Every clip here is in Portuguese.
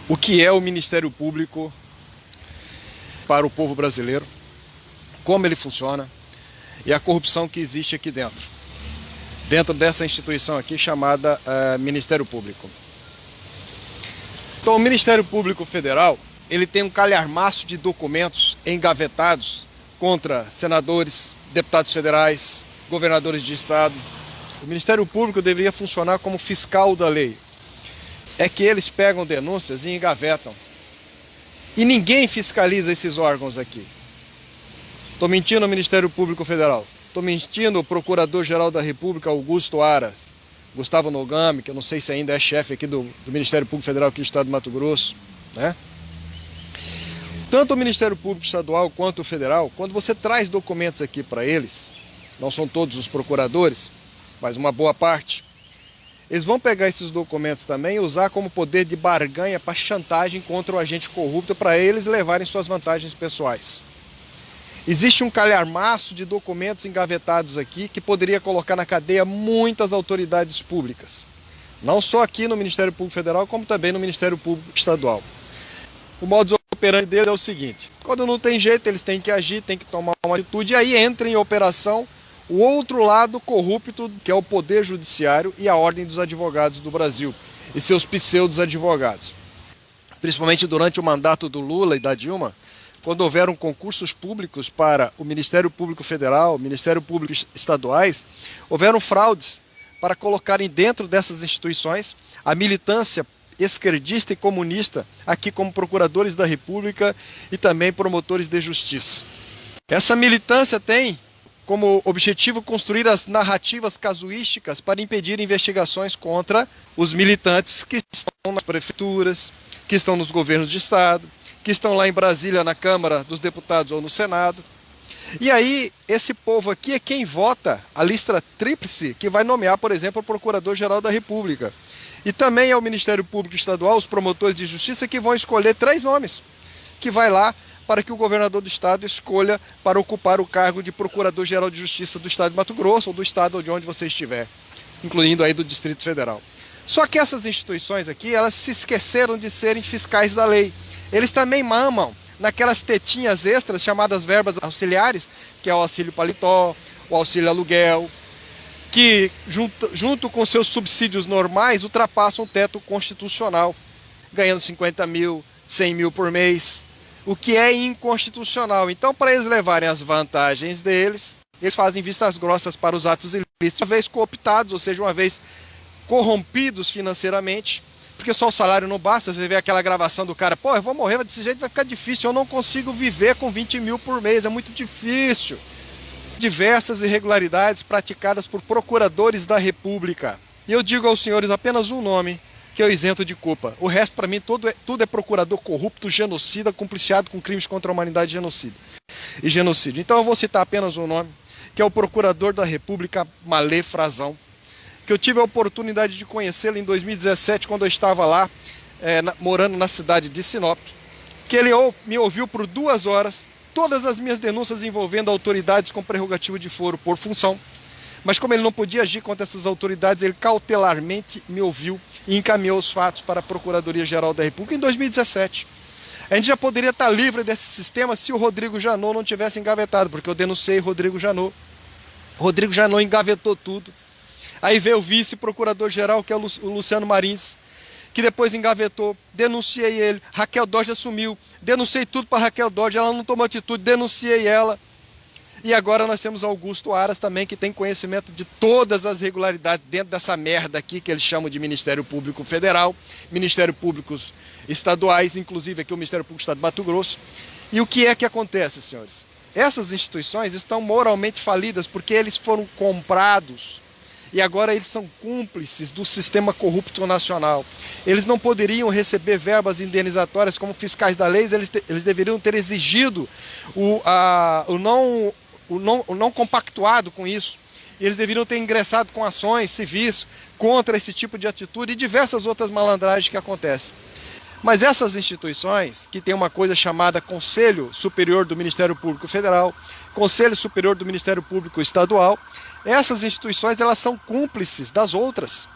O que é o Ministério Público para o povo brasileiro, como ele funciona e a corrupção que existe aqui dentro dessa instituição aqui chamada Ministério Público. Então, o Ministério Público Federal, ele tem um calhamaço de documentos engavetados contra senadores, deputados federais, governadores de estado. O Ministério Público deveria funcionar como fiscal da lei. É que eles pegam denúncias e engavetam. E ninguém fiscaliza esses órgãos aqui. Estou mentindo ao Ministério Público Federal. Estou mentindo ao Procurador-Geral da República, Augusto Aras, Gustavo Nogami, que eu não sei se ainda é chefe aqui do Ministério Público Federal aqui do Estado do Mato Grosso, né? Tanto o Ministério Público Estadual quanto o Federal, quando você traz documentos aqui para eles, não são todos os procuradores, mas uma boa parte, eles vão pegar esses documentos também e usar como poder de barganha para chantagem contra o agente corrupto para eles levarem suas vantagens pessoais. Existe um calhamaço de documentos engavetados aqui que poderia colocar na cadeia muitas autoridades públicas. Não só aqui no Ministério Público Federal, como também no Ministério Público Estadual. O modus operandi deles é o seguinte: quando não tem jeito, eles têm que agir, têm que tomar uma atitude, e aí entra em operação o outro lado corrupto, que é o Poder Judiciário e a Ordem dos Advogados do Brasil, e seus pseudos-advogados. Principalmente durante o mandato do Lula e da Dilma, quando houveram concursos públicos para o Ministério Público Federal, Ministério Público Estaduais, houveram fraudes para colocarem dentro dessas instituições a militância esquerdista e comunista, aqui como procuradores da República e também promotores de justiça. Essa militância tem como objetivo construir as narrativas casuísticas para impedir investigações contra os militantes que estão nas prefeituras, que estão nos governos de estado, que estão lá em Brasília na Câmara dos Deputados ou no Senado. E aí, esse povo aqui é quem vota a lista tríplice que vai nomear, por exemplo, o Procurador-Geral da República. E também é o Ministério Público Estadual, os promotores de justiça, que vão escolher 3 nomes, que vai lá para que o governador do estado escolha para ocupar o cargo de Procurador-Geral de Justiça do estado de Mato Grosso ou do estado de onde você estiver, incluindo aí do Distrito Federal. Só que essas instituições aqui, elas se esqueceram de serem fiscais da lei. Eles também mamam naquelas tetinhas extras chamadas verbas auxiliares, que é o auxílio paletó, o auxílio aluguel, que junto com seus subsídios normais ultrapassam o teto constitucional, ganhando 50 mil, 100 mil por mês, o que é inconstitucional. Então, para eles levarem as vantagens deles, eles fazem vistas grossas para os atos ilícitos, uma vez cooptados, ou seja, uma vez corrompidos financeiramente, porque só o salário não basta. Você vê aquela gravação do cara: pô, eu vou morrer desse jeito, vai ficar difícil, eu não consigo viver com 20 mil por mês, é muito difícil. Diversas irregularidades praticadas por procuradores da República. E eu digo aos senhores apenas um nome, que eu isento de culpa. O resto, para mim, tudo é procurador corrupto, genocida, compliciado com crimes contra a humanidade e genocídio. Então eu vou citar apenas um nome, que é o Procurador da República, Malê Frazão, que eu tive a oportunidade de conhecê-lo em 2017, quando eu estava lá, morando na cidade de Sinop, que ele me ouviu por 2 horas, todas as minhas denúncias envolvendo autoridades com prerrogativa de foro por função. Mas como ele não podia agir contra essas autoridades, ele cautelarmente me ouviu e encaminhou os fatos para a Procuradoria-Geral da República em 2017. A gente já poderia estar livre desse sistema se o Rodrigo Janot não tivesse engavetado, porque eu denunciei Rodrigo Janot. Rodrigo Janot engavetou tudo. Aí veio o vice-procurador-geral, que é o Luciano Marins, que depois engavetou, denunciei ele. Raquel Dodge assumiu, denunciei tudo para Raquel Dodge, ela não tomou atitude, denunciei ela. E agora nós temos Augusto Aras também, que tem conhecimento de todas as irregularidades dentro dessa merda aqui, que eles chamam de Ministério Público Federal, Ministério Públicos Estaduais, inclusive aqui o Ministério Público do Estado de Mato Grosso. E o que é que acontece, senhores? Essas instituições estão moralmente falidas porque eles foram comprados e agora eles são cúmplices do sistema corrupto nacional. Eles não poderiam receber verbas indenizatórias como fiscais da lei, eles deveriam ter exigido o não compactuado com isso. Eles deveriam ter ingressado com ações civis contra esse tipo de atitude e diversas outras malandragens que acontecem. Mas essas instituições, que tem uma coisa chamada Conselho Superior do Ministério Público Federal, Conselho Superior do Ministério Público Estadual, essas instituições, elas são cúmplices das outras.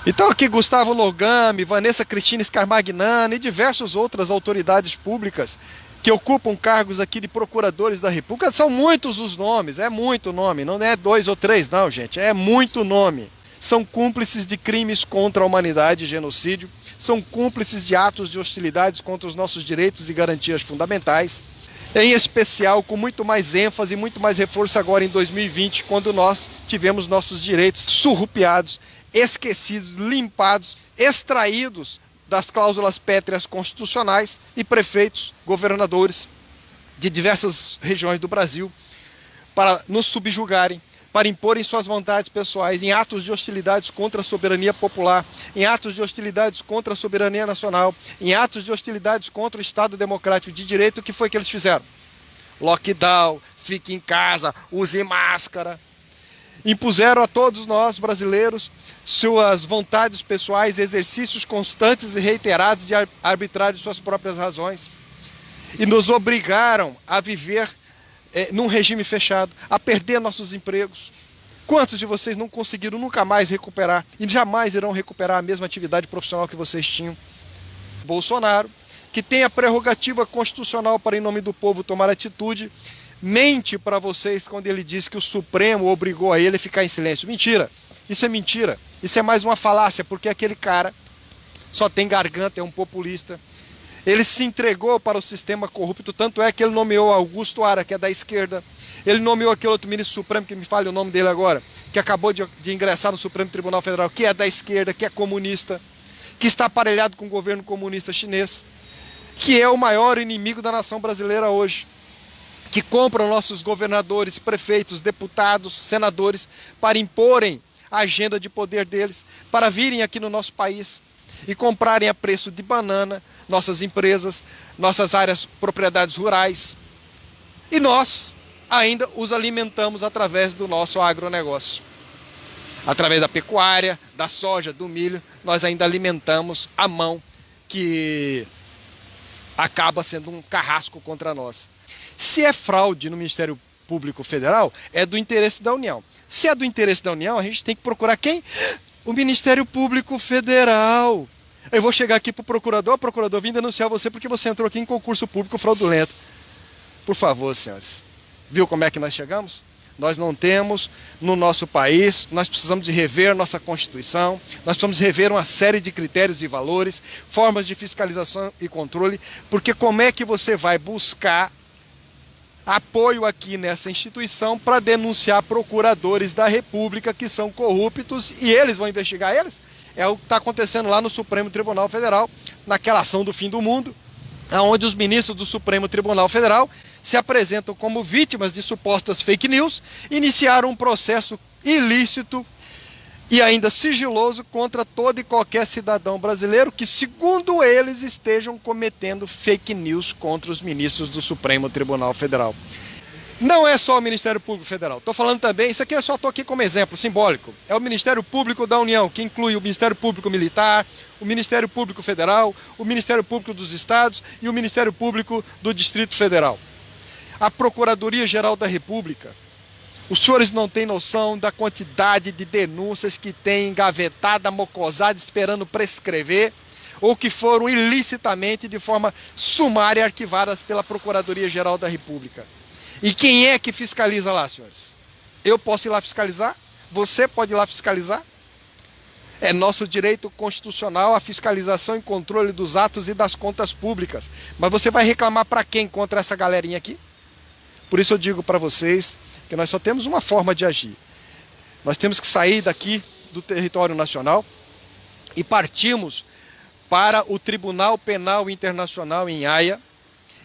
Então aqui Gustavo Logami, Vanessa Cristina Scarmagnani e diversas outras autoridades públicas que ocupam cargos aqui de procuradores da República. São muitos os nomes, é muito nome, não é 2 ou 3 não, gente, é muito nome. São cúmplices de crimes contra a humanidade e genocídio, são cúmplices de atos de hostilidades contra os nossos direitos e garantias fundamentais, em especial com muito mais ênfase e muito mais reforço agora em 2020, quando nós tivemos nossos direitos surrupiados, esquecidos, limpados, extraídos das cláusulas pétreas constitucionais e prefeitos, governadores de diversas regiões do Brasil para nos subjugarem, para imporem suas vontades pessoais em atos de hostilidades contra a soberania popular, em atos de hostilidades contra a soberania nacional, em atos de hostilidades contra o Estado Democrático de Direito. O que foi que eles fizeram? Lockdown, fique em casa, use máscara. Impuseram a todos nós, brasileiros, suas vontades pessoais, exercícios constantes e reiterados de arbitrar de suas próprias razões. E nos obrigaram a viver num regime fechado, a perder nossos empregos. Quantos de vocês não conseguiram nunca mais recuperar e jamais irão recuperar a mesma atividade profissional que vocês tinham? Bolsonaro, que tem a prerrogativa constitucional para, em nome do povo, tomar atitude, mente para vocês quando ele diz que o Supremo obrigou a ele a ficar em silêncio. Mentira, isso é mentira, isso é mais uma falácia, porque aquele cara só tem garganta, é um populista. Ele se entregou para o sistema corrupto, tanto é que ele nomeou Augusto Aras, que é da esquerda. Ele nomeou aquele outro ministro supremo, que me fale o nome dele agora, que acabou de ingressar no Supremo Tribunal Federal, que é da esquerda, que é comunista, que está aparelhado com o governo comunista chinês, que é o maior inimigo da nação brasileira hoje, que compram nossos governadores, prefeitos, deputados, senadores, para imporem a agenda de poder deles, para virem aqui no nosso país e comprarem a preço de banana nossas empresas, nossas áreas, propriedades rurais. E nós ainda os alimentamos através do nosso agronegócio. Através da pecuária, da soja, do milho, nós ainda alimentamos a mão que acaba sendo um carrasco contra nós. Se é fraude no Ministério Público Federal, é do interesse da União. Se é do interesse da União, a gente tem que procurar quem? O Ministério Público Federal. Eu vou chegar aqui para o procurador, vim denunciar você porque você entrou aqui em concurso público fraudulento. Por favor, senhores. Viu como é que nós chegamos? Nós não temos no nosso país, nós precisamos de rever nossa Constituição, nós precisamos rever uma série de critérios e valores, formas de fiscalização e controle, porque como é que você vai buscar apoio aqui nessa instituição para denunciar procuradores da República que são corruptos e eles vão investigar eles? É o que está acontecendo lá no Supremo Tribunal Federal, naquela ação do fim do mundo, onde os ministros do Supremo Tribunal Federal se apresentam como vítimas de supostas fake news, iniciaram um processo ilícito e ainda sigiloso contra todo e qualquer cidadão brasileiro que, segundo eles, estejam cometendo fake news contra os ministros do Supremo Tribunal Federal. Não é só o Ministério Público Federal, estou falando também, isso aqui eu só estou aqui como exemplo simbólico, é o Ministério Público da União, que inclui o Ministério Público Militar, o Ministério Público Federal, o Ministério Público dos Estados e o Ministério Público do Distrito Federal. A Procuradoria-Geral da República. Os senhores não têm noção da quantidade de denúncias que tem engavetada, mocosada, esperando prescrever, ou que foram ilicitamente, de forma sumária, arquivadas pela Procuradoria-Geral da República. E quem é que fiscaliza lá, senhores? Eu posso ir lá fiscalizar? Você pode ir lá fiscalizar? É nosso direito constitucional a fiscalização e controle dos atos e das contas públicas. Mas você vai reclamar para quem contra essa galerinha aqui? Por isso eu digo para vocês que nós só temos uma forma de agir. Nós temos que sair daqui do território nacional e partimos para o Tribunal Penal Internacional em Haia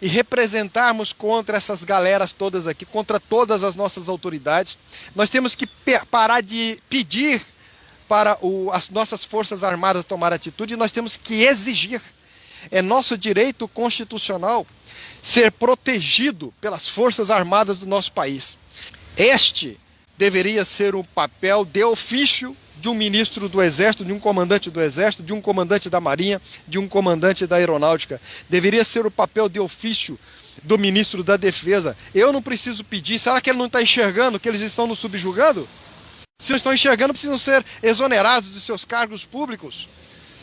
e representarmos contra essas galeras todas aqui, contra todas as nossas autoridades. Nós temos que parar de pedir para as nossas Forças Armadas tomar atitude e nós temos que exigir. É nosso direito constitucional ser protegido pelas Forças Armadas do nosso país. Este deveria ser o papel de ofício de um ministro do Exército, de um comandante do Exército, de um comandante da Marinha, de um comandante da Aeronáutica. Deveria ser o papel de ofício do ministro da Defesa. Eu não preciso pedir. Será que ele não está enxergando que eles estão nos subjugando? Se não estão enxergando, precisam ser exonerados de seus cargos públicos,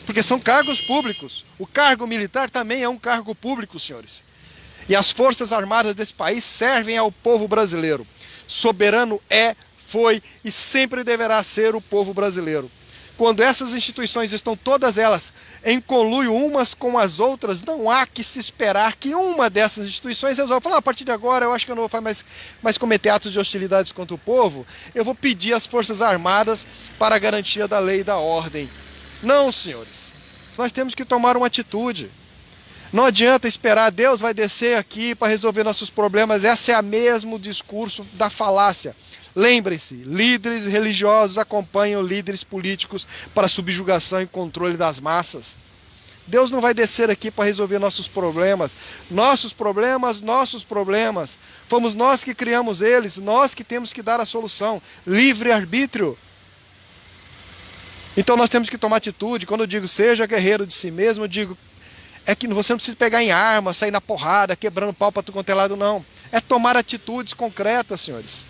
porque são cargos públicos. O cargo militar também é um cargo público, senhores. E as Forças Armadas desse país servem ao povo brasileiro. Soberano é, foi e sempre deverá ser o povo brasileiro. Quando essas instituições estão todas elas em conluio umas com as outras, não há que se esperar que uma dessas instituições resolva falar, a partir de agora eu acho que eu não vou mais cometer atos de hostilidades contra o povo, eu vou pedir às Forças Armadas para a garantia da lei e da ordem. Não, senhores, nós temos que tomar uma atitude. Não adianta esperar, Deus vai descer aqui para resolver nossos problemas. Esse é o mesmo discurso da falácia. Lembrem-se, líderes religiosos acompanham líderes políticos para subjugação e controle das massas. Deus não vai descer aqui para resolver nossos problemas. Nossos problemas, nossos problemas. Fomos nós que criamos eles, nós que temos que dar a solução. Livre-arbítrio. Então nós temos que tomar atitude. Quando eu digo seja guerreiro de si mesmo, eu digo é que você não precisa pegar em arma, sair na porrada, quebrando pau para tudo quanto é lado, não. É tomar atitudes concretas, senhores.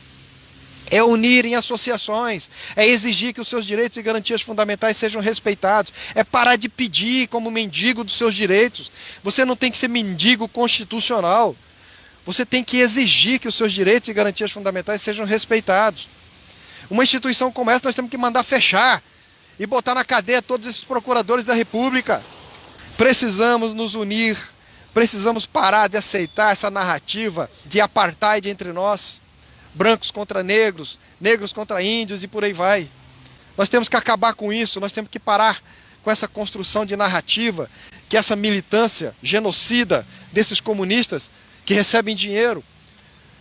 É unir em associações, é exigir que os seus direitos e garantias fundamentais sejam respeitados, é parar de pedir como mendigo dos seus direitos. Você não tem que ser mendigo constitucional, você tem que exigir que os seus direitos e garantias fundamentais sejam respeitados. Uma instituição como essa nós temos que mandar fechar e botar na cadeia todos esses procuradores da República. Precisamos nos unir, precisamos parar de aceitar essa narrativa de apartheid entre nós. Brancos contra negros, negros contra índios e por aí vai. Nós temos que acabar com isso, nós temos que parar com essa construção de narrativa, que essa militância genocida desses comunistas que recebem dinheiro,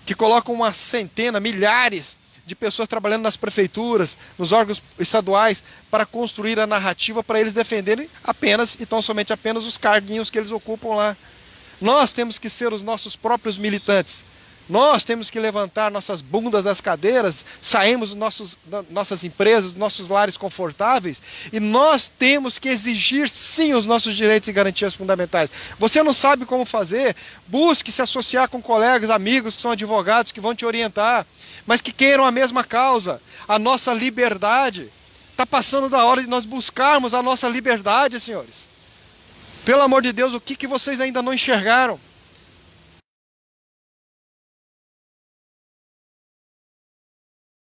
que colocam uma centena, milhares de pessoas trabalhando nas prefeituras, nos órgãos estaduais, para construir a narrativa para eles defenderem apenas e tão somente apenas os carguinhos que eles ocupam lá. Nós temos que ser os nossos próprios militantes. Nós temos que levantar nossas bundas das cadeiras, saímos das nossas empresas, dos nossos lares confortáveis, e nós temos que exigir sim os nossos direitos e garantias fundamentais. Você não sabe como fazer? Busque se associar com colegas, amigos que são advogados que vão te orientar, mas que queiram a mesma causa, a nossa liberdade. Está passando da hora de nós buscarmos a nossa liberdade, senhores. Pelo amor de Deus, o que vocês ainda não enxergaram?